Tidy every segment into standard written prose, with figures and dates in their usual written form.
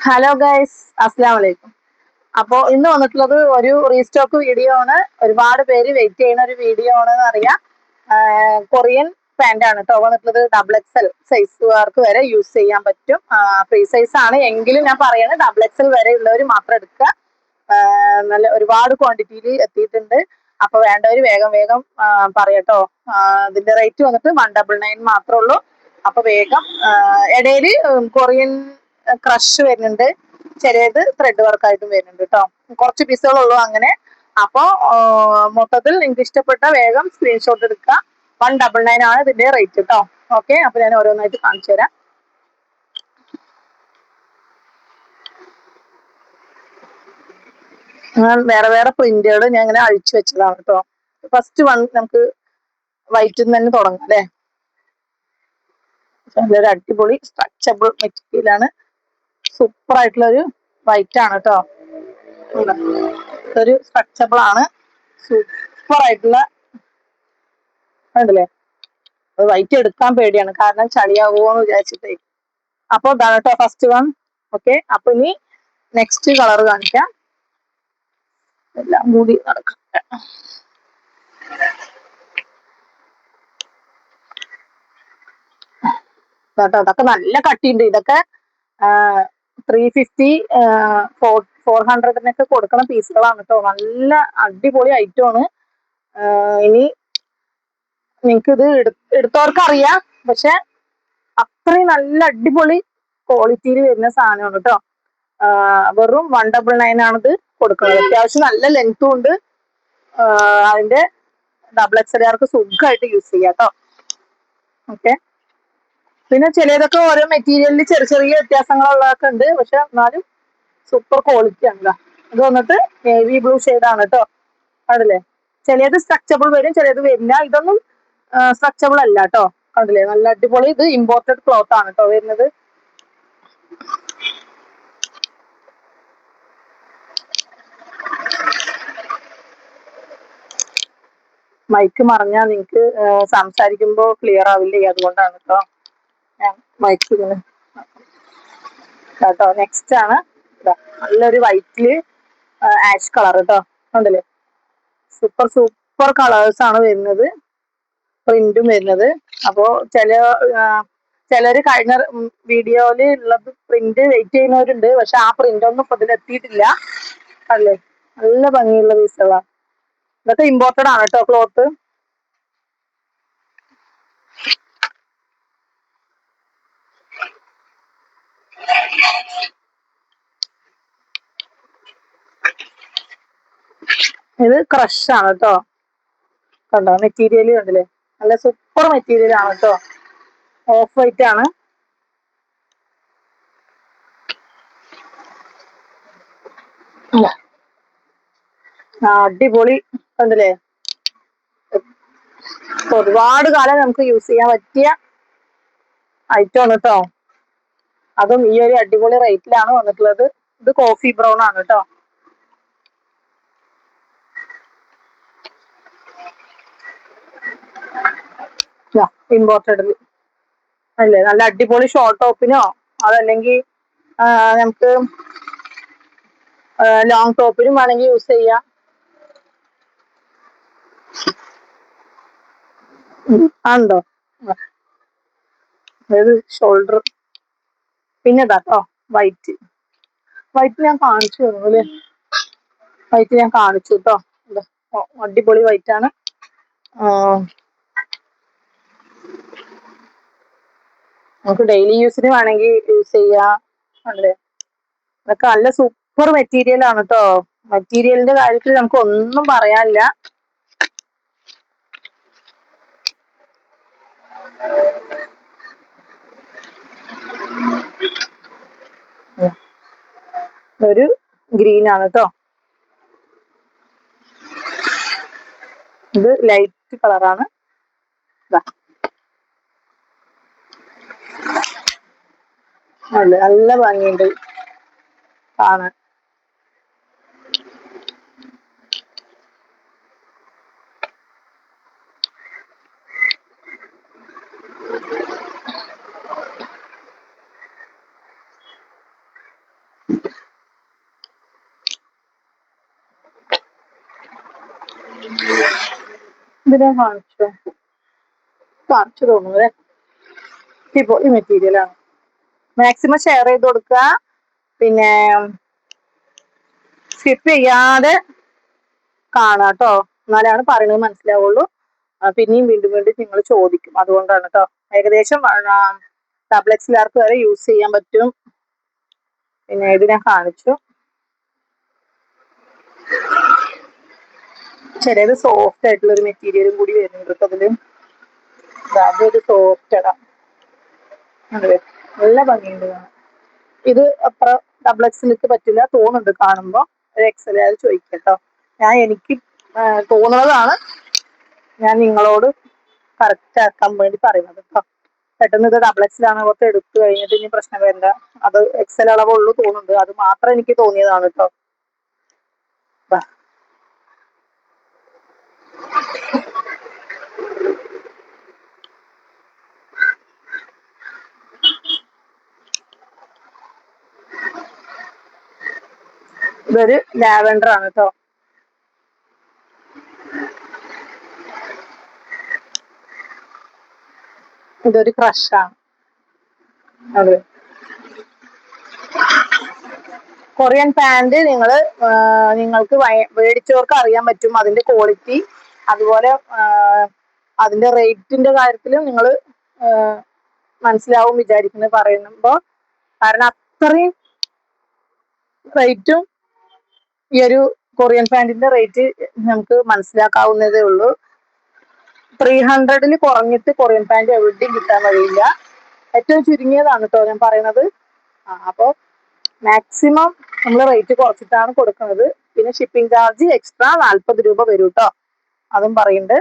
Hello guys, അസ്സലാം വലൈക്കും. അപ്പോൾ ഇന്ന് വന്നിട്ടുള്ളത് ഒരു റീസ്റ്റോക്ക് വീഡിയോ ആണ്. ഒരുപാട് പേര് വെയിറ്റ് ചെയ്യുന്ന ഒരു വീഡിയോ ആണെന്ന് അറിയാം. കൊറിയൻ പാൻ്റ് ആണ് കേട്ടോ വന്നിട്ടുള്ളത്. XXL സൈസുകാർക്ക് വരെ യൂസ് ചെയ്യാൻ പറ്റും. ഫ്രീ സൈസ് ആണ് എങ്കിലും ഞാൻ പറയുന്നത് XXL വരെ ഉള്ളവർ മാത്രം എടുക്കുക. നല്ല ഒരുപാട് ക്വാണ്ടിറ്റിയിൽ എത്തിയിട്ടുണ്ട്. അപ്പോൾ വേണ്ടവർ വേഗം വേഗം പറയട്ടോ. ഇതിന്റെ റേറ്റ് വന്നിട്ട് 199 മാത്രമേ ഉള്ളൂ. അപ്പൊ വേഗം ഇടയിൽ കൊറിയൻ ക്രഷ് വരുന്നുണ്ട്, ചിലത് ത്രെഡ് വർക്കായിട്ടും വരുന്നുണ്ട് കേട്ടോ. കുറച്ച് പീസുകളുള്ളൂ അങ്ങനെ. അപ്പോൾ മൊത്തത്തിൽ നിങ്ങൾക്ക് ഇഷ്ടപ്പെട്ട വേഗം സ്ക്രീൻഷോട്ട് എടുക്കുക. 199 ആണ് ഇതിന്റെ റേറ്റ് കേട്ടോ. ഓക്കെ, അപ്പൊ ഞാൻ ഓരോന്നായിട്ട് കാണിച്ചു തരാം. വേറെ വേറെ പ്രിന്റുകൾ ഞാൻ ഇങ്ങനെ അഴിച്ചു വെച്ചതാണ് കേട്ടോ. ഫസ്റ്റ് വൺ നമുക്ക് വൈറ്റിൽ നിന്ന് തന്നെ തുടങ്ങാം അല്ലേ. നല്ലൊരു അടിപൊളി സ്ട്രെച്ചബിൾ മെറ്റീരിയൽ ആണ്. സൂപ്പർ ആയിട്ടുള്ള ഒരു വൈറ്റ് ആണ് കേട്ടോ. ഒരു സ്ട്രെച്ചബിൾ ആണ്, സൂപ്പർ ആയിട്ടുള്ള ഉണ്ടല്ലേ. വൈറ്റ് എടുക്കാൻ പേടിയാണ്, കാരണം ചളിയാകുമോന്ന് വിചാരിച്ചിട്ടേ. അപ്പോൾ ഇതാണ് കേട്ടോ ഫസ്റ്റ് വൺ. ഓക്കെ, അപ്പൊ ഇനി നെക്സ്റ്റ് കളർ കാണിക്കാം. എല്ലാം കൂടി നടക്കാം കേട്ടോ. അതൊക്കെ നല്ല കട്ടിയുണ്ട്. ഇതൊക്കെ 350 400 കൊടുക്കുന്ന പീസുകളാണ് കേട്ടോ. നല്ല അടിപൊളി ഐറ്റമാണ്. ഇനി നിങ്ങൾക്ക് ഇത് എടുത്തവർക്ക് അറിയാം, പക്ഷെ അത്രയും നല്ല അടിപൊളി ക്വാളിറ്റിയിൽ വരുന്ന സാധനമാണ് കേട്ടോ. വെറും 199 ആണിത് കൊടുക്കുന്നത്. അത്യാവശ്യം നല്ല ലെങ്ത്തും ഉണ്ട്. അതിന്റെ XXLകാർക്ക് സുഖമായിട്ട് യൂസ് ചെയ്യാം കേട്ടോ. ഓക്കെ, പിന്നെ ചിലതൊക്കെ ഓരോ മെറ്റീരിയലിൽ ചെറിയ ചെറിയ വ്യത്യാസങ്ങളുള്ളതൊക്കെ ഉണ്ട്, പക്ഷെ എന്നാലും സൂപ്പർ ക്വാളിറ്റി ആണ്. ഇത് വന്നിട്ട് നേവി ബ്ലൂ ഷെയ്ഡാണ് കേട്ടോ. കണ്ടില്ലേ, ചിലത് സ്ട്രക്ചബിൾ വരും, ചിലത് വരില്ല. ഇതൊന്നും സ്ട്രക്ചബിൾ അല്ല കേട്ടോ. കണ്ടില്ലേ, നല്ല അടിപൊളി. ഇത് ഇമ്പോർട്ടഡ് ക്ലോത്ത് ആണ് കേട്ടോ വരുന്നത്. മൈക്ക് മറിഞ്ഞാൽ നിങ്ങൾക്ക് സംസാരിക്കുമ്പോൾ ക്ലിയർ ആവില്ലേ, അതുകൊണ്ടാണ് കേട്ടോ ഞാൻ മൈക്ക് ഇങ്ങനെ കേട്ടോ. നെക്സ്റ്റ് ആണ് നല്ലൊരു വൈറ്റില് ആഷ് കളർ കേട്ടോ. കണ്ടില്ലേ, സൂപ്പർ സൂപ്പർ കളേഴ്സ് ആണ് വരുന്നത്, പ്രിന്റും വരുന്നത്. അപ്പോ ചിലര് കഴിഞ്ഞ വീഡിയോയില് ഉള്ളത് പ്രിന്റ് വെയിറ്റ് ചെയ്യുന്നവരുണ്ട്, പക്ഷെ ആ പ്രിന്റ് ഒന്നും ഇപ്പൊ ഇതിലെത്തിയിട്ടില്ല. അല്ലേ, നല്ല ഭംഗിയുള്ള പീസുകളാണ്. ഇതൊക്കെ ഇമ്പോർട്ടഡ് ആണ് കേട്ടോ ക്ലോത്ത്. ഇത് ക്രഷ് ആണ് കേട്ടോ. കണ്ടോ മെറ്റീരിയൽ കണ്ടില്ലേ, നല്ല സൂപ്പർ മെറ്റീരിയൽ ആണ് കേട്ടോ. ഓഫ് വൈറ്റ് ആണ്. അടിപൊളി കണ്ടില്ലേ. ഒരുപാട് കാലം നമുക്ക് യൂസ് ചെയ്യാൻ പറ്റിയ ഐറ്റം ആണ് കേട്ടോ. അതും ഈ ഒരു അടിപൊളി റേറ്റിലാണ് വന്നിട്ടുള്ളത്. ഇത് കോഫി ബ്രൗൺ ആണ് കേട്ടോ. ഇമ്പോർട്ടഡ് അല്ലേ, നല്ല അടിപൊളി ഷോർട്ട് ടോപ്പിനോ അതല്ലെങ്കിൽ നമുക്ക് ലോങ് ടോപ്പിനും വേണമെങ്കിൽ യൂസ് ചെയ്യാം. ഉണ്ടോ, അതായത് ഷോൾഡർ. പിന്നെ ഇതാട്ടോ വൈറ്റ്. വൈറ്റ് ഞാൻ കാണിച്ചു തന്നു അല്ലേ. വൈറ്റ് ഞാൻ കാണിച്ചു കേട്ടോ. അടിപൊളി വൈറ്റ് ആണ്. നമുക്ക് ഡെയിലി യൂസിന് വേണമെങ്കിൽ യൂസ് ചെയ്യാം. അല്ലേ, ഇതൊക്കെ നല്ല സൂപ്പർ മെറ്റീരിയൽ ആണ് കേട്ടോ. മെറ്റീരിയലിന്റെ കാര്യത്തിൽ നമുക്ക് ഒന്നും പറയാനില്ല. ഒരു ഗ്രീൻ ആണ് കേട്ടോ. ഇത് ലൈറ്റ് കളറാണ്. നല്ല ഭംഗിയുണ്ട് കാണാൻ. ഇതിനെ കാണിച്ചു തോന്നുന്നത് ഇപ്പൊ ഈ മെറ്റീരിയലാണ്. മാക്സിമം ഷെയർ ചെയ്ത് കൊടുക്കുക. പിന്നെ സ്കിപ്പ് ചെയ്യാതെ കാണാം കേട്ടോ, എന്നാലാണ് പറയുന്നത് മനസ്സിലാവുള്ളൂ. പിന്നെയും വീണ്ടും വീണ്ടും നിങ്ങൾ ചോദിക്കും, അതുകൊണ്ടാണ് കേട്ടോ. ഏകദേശം ഡബിൾ എക്സ്ലാർക്ക് വരെ യൂസ് ചെയ്യാൻ പറ്റും. പിന്നെ ഇത് ഞാൻ കാണിച്ചു. ചിലത് സോഫ്റ്റ് ആയിട്ടുള്ള ഒരു മെറ്റീരിയലും കൂടി വരുന്നുണ്ട് കേട്ടോ അതില്. അതൊരു സോഫ്റ്റ് ഇടാം, അതെ, നല്ല ഭംഗിയുണ്ട്. ഇത് അത്ര ഡബിൾ എക്സിലേക്ക് പറ്റില്ല തോന്നുന്നുണ്ട് കാണുമ്പോൾ. ഒരു എക്സൽ അത് ചോദിക്കട്ടോ. എനിക്ക് തോന്നുന്നതാണ് ഞാൻ നിങ്ങളോട് കറക്റ്റ് ആക്കാൻ വേണ്ടി പറയുന്നത് കേട്ടോ. പെട്ടെന്ന് ഇത് ഡബിൾ എക്സിലാണ്, കുറച്ച് എടുത്തു കഴിഞ്ഞിട്ട് ഇനി പ്രശ്നം വരണ്ട. അത് എക്സൽ അളവുള്ളൂ തോന്നുന്നുണ്ട്, അത് മാത്രം എനിക്ക് തോന്നിയതാണ് കേട്ടോ. ഇതൊരു ലാവൻഡർ ആണ് കേട്ടോ. ഇതൊരു ക്രഷാണ്. അതെ, കൊറിയൻ പാന്റ് നിങ്ങൾക്ക് മേടിച്ചവർക്ക് അറിയാൻ പറ്റും അതിന്റെ ക്വാളിറ്റി. അതുപോലെ അതിന്റെ റേറ്റിന്റെ കാര്യത്തിലും നിങ്ങൾ മനസ്സിലാവും വിചാരിക്കുന്നത് പറയുമ്പോ. കാരണം അത്രയും റേറ്റും ഈ ഒരു കൊറിയൻ പാന്റിന്റെ റേറ്റ് നമുക്ക് മനസ്സിലാക്കാവുന്നതേ ഉള്ളൂ. 300 കുറഞ്ഞിട്ട് കൊറിയൻ പാന്റ് എവിടെയും കിട്ടാൻ വഴിയില്ല. ഏറ്റവും ചുരുങ്ങിയതാണ് കേട്ടോ ഞാൻ പറയുന്നത്. അപ്പോൾ മാക്സിമം നമ്മൾ റേറ്റ് കുറച്ചിട്ടാണ് കൊടുക്കുന്നത്. പിന്നെ ഷിപ്പിംഗ് ചാർജ് എക്സ്ട്രാ 40 രൂപ വരും കേട്ടോ, അതും പറയുന്നുണ്ട്.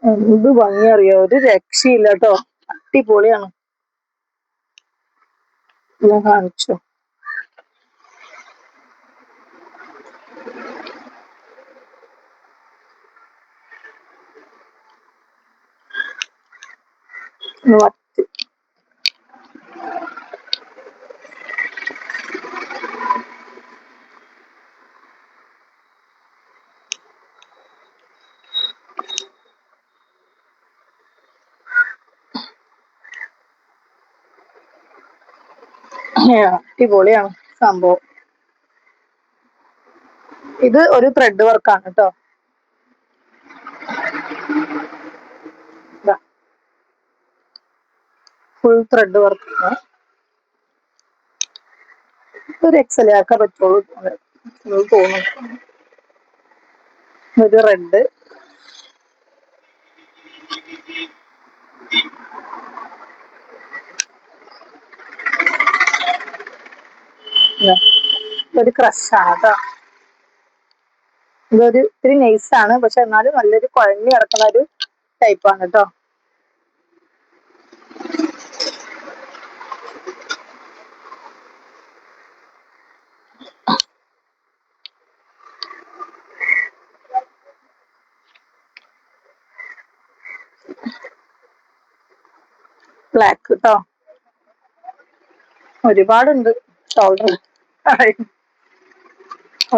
എന്ത് ഭംഗി അറിയോ, ഒരു രക്ഷയില്ല കേട്ടോ, അടിപൊളിയാണ്. ഞാൻ കാണിച്ചു. അടിപൊളിയാണ് സംഭവം. ഇത് ഒരു ത്രെഡ് വർക്കാണ് കേട്ടോ. Full thread work. ഒരു എക്സൽ ആക്കാൻ പറ്റുള്ളൂ തോന്നുന്നു. ഒരു റെഡ്, ഒരു ക്രഷാണ് കേട്ടോ. ഇതൊരു ഇത്തിരി നൈസാണ്, പക്ഷെ എന്നാലും നല്ലൊരു കുഴഞ്ഞു കിടക്കുന്ന ഒരു ടൈപ്പാണ് കേട്ടോ. ബ്ലാക്ക് കേട്ടോ, ഒരുപാടുണ്ട് ഷോൾഡർ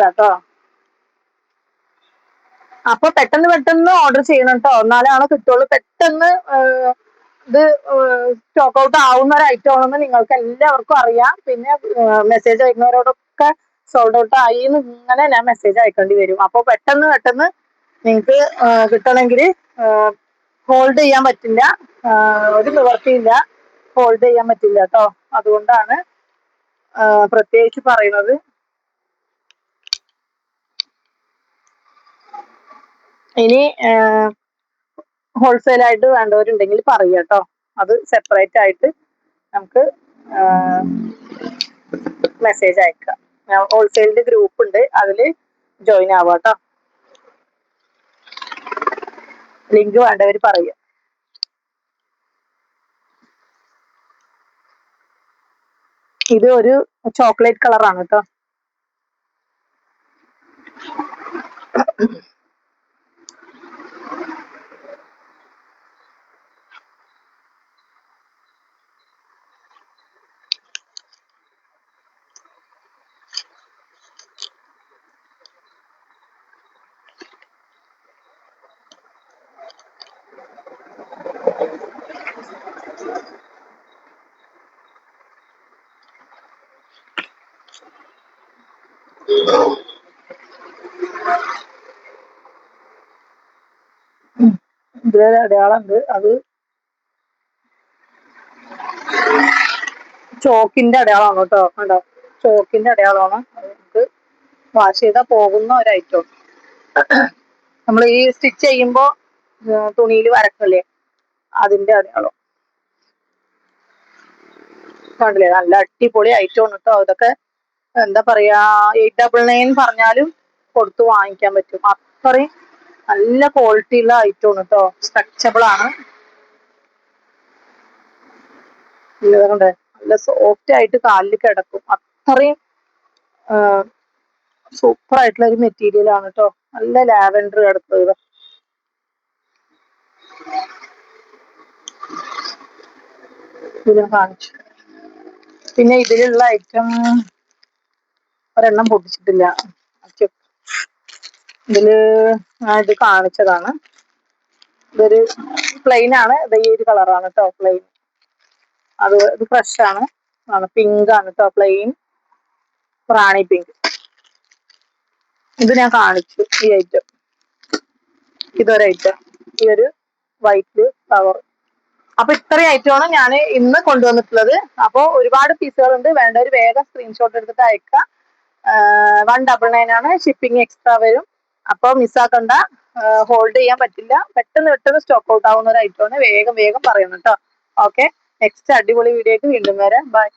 കേട്ടോ. അപ്പൊ പെട്ടെന്ന് ഓർഡർ ചെയ്യണം കേട്ടോ, എന്നാലാണ് കിട്ടുള്ളൂ. പെട്ടെന്ന് ഇത് സ്റ്റോക്ക് ഔട്ട് ആവുന്ന ഒരു ഐറ്റം ആണെന്ന് നിങ്ങൾക്ക് എല്ലാവർക്കും അറിയാം. പിന്നെ മെസ്സേജ് അയക്കുന്നവരോടൊക്കെ സോൾഡ് ഔട്ട് ആയി എന്ന് ഇങ്ങനെ ഞാൻ മെസ്സേജ് അയക്കേണ്ടി വരും. അപ്പോൾ പെട്ടെന്ന് നിങ്ങൾക്ക് കിട്ടണമെങ്കിൽ ഹോൾഡ് ചെയ്യാൻ പറ്റില്ല, ഒരു നിവർത്തിയില്ല, ഹോൾഡ് ചെയ്യാൻ പറ്റില്ല കേട്ടോ. അതുകൊണ്ടാണ് പ്രത്യേകിച്ച് പറയുന്നത്. ഇനി ഹോൾസെയിൽ ആയിട്ട് വേണ്ടവരുണ്ടെങ്കിൽ പറയുക കേട്ടോ, അത് സെപ്പറേറ്റ് ആയിട്ട് നമുക്ക് മെസ്സേജ് അയക്കാം. ഹോൾസെയിലിന്റെ ഗ്രൂപ്പ് ഉണ്ട്, അതിൽ ജോയിൻ ആവാം കേട്ടോ. ലിങ്ക് വേണ്ടവർ പറയുക. ഇത് ഒരു ചോക്ലേറ്റ് കളറാണ് കേട്ടോ. ഇതിലൊരു അടയാളം ഉണ്ട്, അത് ചോക്കിന്റെ അടയാളമാണ് കേട്ടോ. കണ്ടോ, ചോക്കിന്റെ അടയാളമാണ്. അത് നമുക്ക് വാഷ് ചെയ്താൽ പോകുന്ന ഒരു ഐറ്റം. നമ്മൾ ഈ സ്റ്റിച്ച് ചെയ്യുമ്പോ തുണിയിൽ വരക്കല്ലേ, അതിന്റെ അടയാളം. കണ്ടില്ലേ, നല്ല അടിപൊളി ഐറ്റം കേട്ടോ. ഇതൊക്കെ എന്താ പറയാ, 899 പറഞ്ഞാലും കൊടുത്ത് വാങ്ങിക്കാൻ പറ്റും. അത്രയും നല്ല ക്വാളിറ്റി ഉള്ള ഐറ്റം കേട്ടോ. സ്ട്രെച്ചബിൾ ആണ്. കണ്ടേ, നല്ല സോഫ്റ്റ് ആയിട്ട് കാലിൽ കിടക്കും. അത്രയും സൂപ്പർ ആയിട്ടുള്ള ഒരു മെറ്റീരിയൽ ആണ് കേട്ടോ. നല്ല ലാവൻഡർ കിടക്കുന്നത്. ഇത് കാണിച്ചു. പിന്നെ ഇതിലുള്ള ഐറ്റം ഒരെണ്ണം പൊട്ടിച്ചിട്ടില്ല. ഇതില് ഇത് കാണിച്ചതാണ്. ഇതൊരു പ്ലെയിൻ ആണ്. ഇത് ഈ ഒരു കളറാണ് കേട്ടോ, പ്ലെയിൻ. ഇത് ഫ്രഷ് ആണ്, പിങ്ക് ആണ് കേട്ടോ, പ്ലെയിൻ റാണി പിങ്ക്. ഇത് ഞാൻ കാണിച്ചു ഈ ഐറ്റം. ഇതൊരു ഐറ്റം, ഈ ഒരു വൈറ്റ് ഫ്ലവർ. അപ്പൊ ഇത്രയും ഐറ്റമാണ് ഞാൻ ഇന്ന് കൊണ്ടുവന്നിട്ടുള്ളത്. അപ്പോൾ ഒരുപാട് പീസുകളുണ്ട്. വേണ്ടവർ വേഗം സ്ക്രീൻഷോട്ട് എടുത്തിട്ട് അയക്കുക. 199 ആണ്. ഷിപ്പിംഗ് എക്സ്ട്രാ വരും. അപ്പോൾ മിസ്സാക്കണ്ട, ഹോൾഡ് ചെയ്യാൻ പറ്റില്ല. പെട്ടെന്ന് സ്റ്റോക്ക് ഔട്ട് ആവുന്ന ഒരു ഐറ്റമാണ്. വേഗം വേഗം പറയണം കേട്ടോ. ഓക്കെ, നെക്സ്റ്റ് അടിപൊളി വീഡിയോക്ക് വീണ്ടും വരാം. ബൈ.